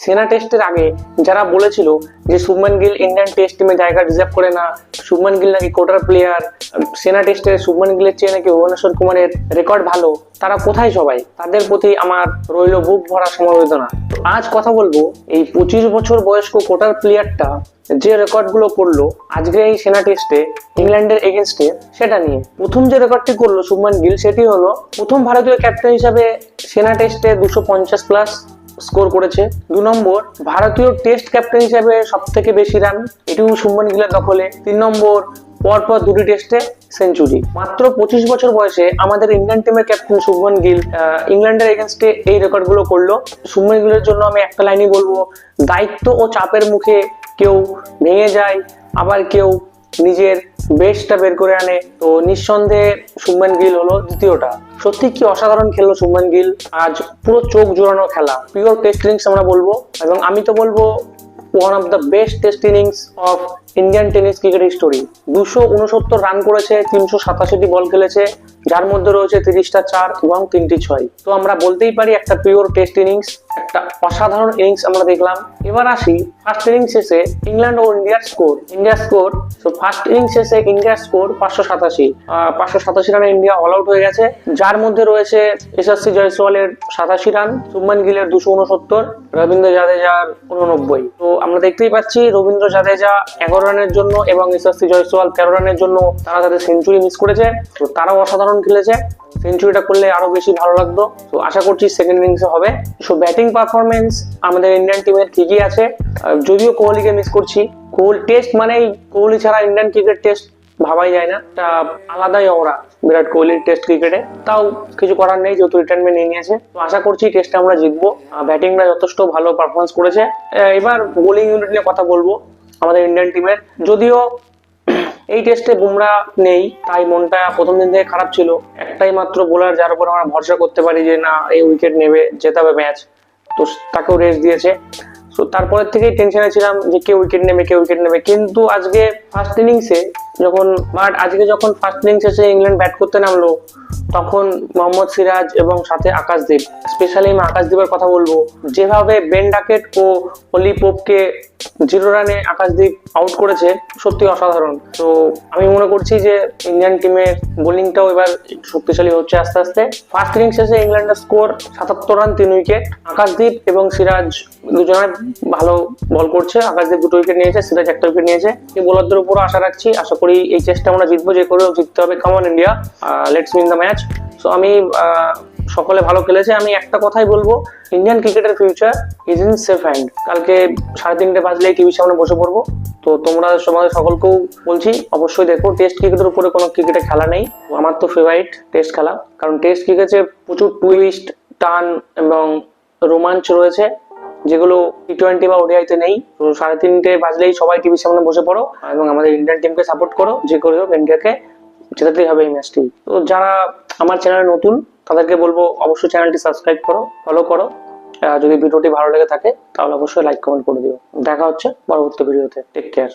সেনা টেস্টের আগে যারা বলেছিল যে শুভমান গিল ইন্ডিয়ান টেস্ট টিমে জায়গা রিজার্ভ করে না, শুভমান গিল নাকি কোটার প্লেয়ার, সেনা টেস্টে শুভমান গিলের চেয়ে নাকি ভুবনেশ্বর কুমারের রেকর্ড ভালো, তারা কোথায় সবাই? তাদের প্রতি আমার রইল বুক ভরা সমবেদনা। আজ কথা বলবো এই 25 বছর বয়স্ক কোটার প্লেয়ারটা যে রেকর্ড গুলো করলো আজকে এই সেনা টেস্টে ইংল্যান্ডের এগেনস্টে, সেটা নিয়ে। প্রথম যে রেকর্ডটি করলো শুভমান গিল, সেটি হলো প্রথম ভারতীয় ক্যাপ্টেন হিসাবে সেনা টেস্টে 250 প্লাস স্কোর করেছে। 2 নম্বর ভারতীয় টেস্ট ক্যাপ্টেন হিসেবে সব থেকে বেশি রান, এটিও শুভমান গিলের দখলে। 3 নম্বর পরপর 2টি টেস্টে সেঞ্চুরি। মাত্র 25 বছর বয়সে আমাদের ইন্ডিয়ান টিমের ক্যাপ্টেন শুভমান গিল ইংল্যান্ডের এগেনস্টে এই রেকর্ড গুলো করলো। শুভমান গিলের জন্য আমি একটা লাইনই বলবো, দায়িত্ব ও চাপের মুখে কেউ ভেঙে যায়, আবার কেউ নিজের বেস্টটা বের করে আনে। তো নিঃসন্দেহে শুভমান গিল হলো দ্বিতীয়টা। সত্যি কি অসাধারণ খেললো শুভমান গিল, আজ পুরো চোখ জোড়ানো খেলা, পিওর টেস্ট ইনিংস আমরা বলবো। এবং আমি তো বলবো one of the best test innings of Indian tennis cricket history. 269 run করেছে, 387টি বল খেলেছে, যার মধ্যে রয়েছে 30টা 4 এবং 3টি 6। তো আমরা বলতেই পারি একটা পিওর টেস্ট ইনিংস, একটা অসাধারণ ইনিংস আমরা দেখলাম। এবার আসি ফার্স্ট ইনিংস শেষে ইংল্যান্ড ও ইন্ডিয়ার স্কোর। তো ফার্স্ট ইনিংস শেষে ইন্ডিয়ার স্কোর 587 রানে ইন্ডিয়া অল আউট হয়ে গেছে, যার মধ্যে রয়েছে যশস্বী জয়সওয়ালের 87 রান, শুভমান গিলের 269, রবীন্দ্র জাদেজার 89। তো আমরা দেখতেই পাচ্ছি রবীন্দ্র জাদেজা 11 রানের জন্য এবং যশস্বী জয়সওয়াল 13 রানের জন্য তারা তাদের সেঞ্চুরি মিস করেছে। তো তারাও অসাধারণ খেলেছে, সেঞ্চুরিটা করলে আরো বেশি ভালো লাগতো। তো আশা করছি সেকেন্ড ইনিংসে হবে। সো ব্যাটিং পারফরমেন্স আমাদের ইন্ডিয়ান টিমের ঠিকই আছে, যদিও কোহলিকে মিস করছি। কোহলি টেস্ট মানেই কোহলি ছাড়া ইন্ডিয়ান ক্রিকেট টেস্ট ভাবাই যায় না, একটা আলাদাই অরা বিরাট কোহলির টেস্ট ক্রিকেটে। তাও কিছু করার নেই, যেহেতু রিটায়ারমেন্ট নিয়ে নিয়েছে। তো আশা করছি টেস্টে আমরা জিতবো। ব্যাটিংরা যথেষ্ট ভালো পারফরমেন্স করেছে। এবার বোলিং ইউনিট নিয়ে কথা বলবো আমাদের ইন্ডিয়ান টিমের। যদিও এই টেস্টে বুমরা নেই, তাই মনটা প্রথম দিন থেকে খারাপ ছিল। একটাই মাত্র বোলার যার উপর আমরা ভরসা করতে পারি যে না এই উইকেট নেবে, জেতাবে ম্যাচ, তো তাকেও রেস্ট দিয়েছে। তো তারপরের থেকেই টেনশনে ছিলাম যে কে উইকেট নেবে। কিন্তু আজকে ফার্স্ট ইনিংসে যখন ফার্স্ট ইনিংস এসে ইংল্যান্ড ব্যাট করতে নামলো, তখন মোহাম্মদ সিরাজ এবং সাথে আকাশদীপ, স্পেশালি আমি আকাশদীপের কথা বলবো। যেভাবে বেন ডাকেট ও অলি পোপকে 0 রানে আকাশদীপ আউট করেছে, সত্যি অসাধারণ। তো আমি মনে করছি যে ইন্ডিয়ান টিমের বোলিংটাও এবার একটু শক্তিশালী হচ্ছে আস্তে আস্তে। ফার্স্ট ইনিংস শেষে ইংল্যান্ডের স্কোর 77 রান 3 উইকেট। আকাশদীপ এবং সিরাজ দুজনে ভালো বল করছে। আকাশদীপ 2 উইকেট নিয়েছে, সিরাজ 1টা উইকেট নিয়েছে। এই বোলারদের উপর আশা রাখছি, আশা করি এই চেষ্টা আমরা জিতবো, যে করেও জিততে হবে। Come on India, let's win the match. So আমি সকলে ভালো খেলেছে। আমি একটা কথাই বলবো, ইন্ডিয়ান ক্রিকেটের future is in safe hand. কালকে 3:30 বাজলেই টিভির সামনে বসে পড়বো। তো তোমরা সকলকেও বলছি অবশ্যই দেখো। টেস্ট ক্রিকেটের উপরে কোনো ক্রিকেটে খেলা নেই, আমার তো ফেভারিট টেস্ট খেলা, কারণ টেস্ট ক্রিকেটে প্রচুর টুইস্ট, টার্ন এবং রোমাঞ্চ রয়েছে, যেগুলো টি20 বা ওডিআইতে নেই। তো 3:30 বাজলেই সবাই টিভির সামনে বসে পড়ো এবং আমাদের ইন্ডিয়ান টিমকে সাপোর্ট করো, যে করে হোক ইন্ডিয়াকে জেতাতেই হবে এই ম্যাচটি। তো যারা আমার চ্যানেলে নতুন তাদেরকে বলবো অবশ্যই চ্যানেলটি সাবস্ক্রাইব করো, ফলো করো। যদি ভিডিওটি ভালো লেগে থাকে তাহলে অবশ্যই লাইক কমেন্ট করে দিও। দেখা হচ্ছে পরবর্তী ভিডিওতে। Take care.